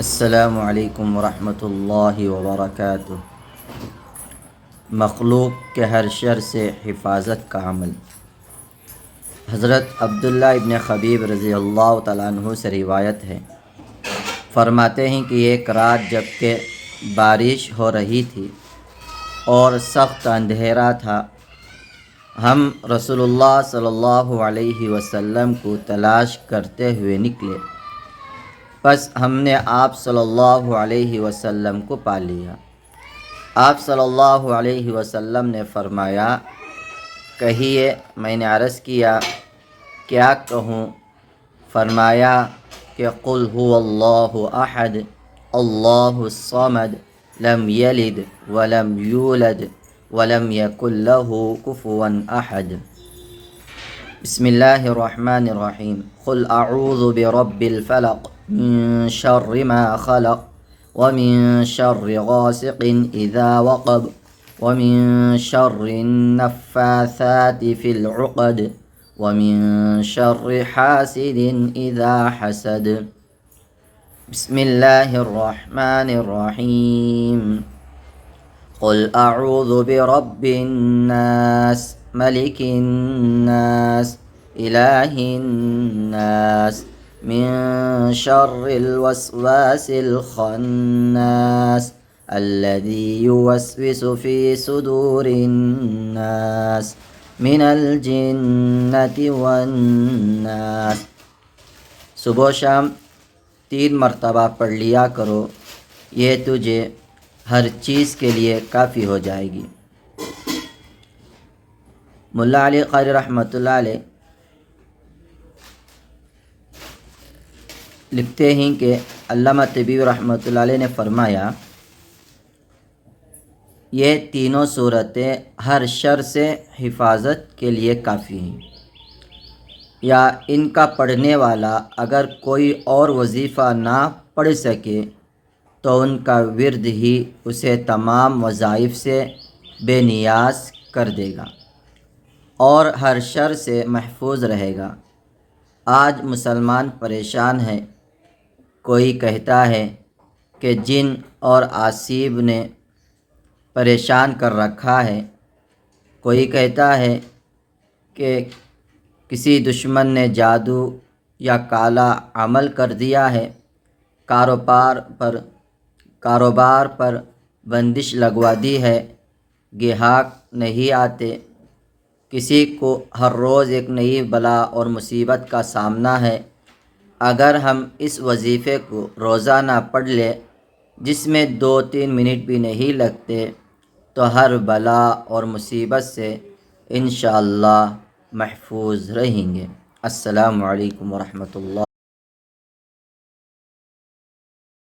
السلام علیکم ورحمۃ اللہ وبرکاتہ۔ مخلوق کے ہر شر سے حفاظت کا عمل۔ حضرت عبداللہ ابن خبیب رضی اللہ تعالیٰ عنہ سے روایت ہے، فرماتے ہیں کہ ایک رات جب کہ بارش ہو رہی تھی اور سخت اندھیرا تھا، ہم رسول اللہ صلی اللہ علیہ وسلم کو تلاش کرتے ہوئے نکلے، پس ہم نے آپ صلی اللہ علیہ وسلم کو پا لیا۔ آپ صلی اللہ علیہ وسلم نے فرمایا، کہیے۔ میں نے عرض کیا، کیا کہوں؟ فرمایا کہ قل هو اللہ احد اللہ الصمد لم یلد ولم یولد ولم یکن له کفوا احد۔ بسم اللہ الرحمن الرحیم۔ قل اعوذ برب الفلق من شر ما خلق ومن شر غاسق اذا وقب ومن شر النفاثات في العقد ومن شر حاسد اذا حسد۔ بسم اللہ الرحمن الرحیم۔ قل اعوذ برب الناس ملک الناس الہ الناس من شر الوسواس الخناس الذي يوسوس في صدور الناس من الجنة والناس۔ صبح و شام 3 مرتبہ پڑھ لیا کرو، یہ تجھے ہر چیز کے لیے کافی ہو جائے گی۔ ملا علی قاری رحمۃ اللہ علیہ لکھتے ہیں کہ علامہ طبی رحمۃ اللہ علیہ نے فرمایا، یہ تینوں صورتیں ہر شر سے حفاظت کے لیے کافی ہیں، یا ان کا پڑھنے والا اگر کوئی اور وظیفہ نہ پڑھ سکے تو ان کا ورد ہی اسے تمام وظائف سے بے نیاز کر دے گا اور ہر شر سے محفوظ رہے گا۔ آج مسلمان پریشان ہے، کوئی کہتا ہے کہ جن اور آسیب نے پریشان کر رکھا ہے، کوئی کہتا ہے کہ کسی دشمن نے جادو یا کالا عمل کر دیا ہے، کاروبار پر بندش لگوا دی ہے، گاہک نہیں آتے، کسی کو ہر روز ایک نئی بلا اور مصیبت کا سامنا ہے۔ اگر ہم اس وظیفے کو روزانہ پڑھ لیں، جس میں 2-3 منٹ بھی نہیں لگتے، تو ہر بلا اور مصیبت سے انشاءاللہ محفوظ رہیں گے۔ السلام علیکم ورحمۃ اللہ۔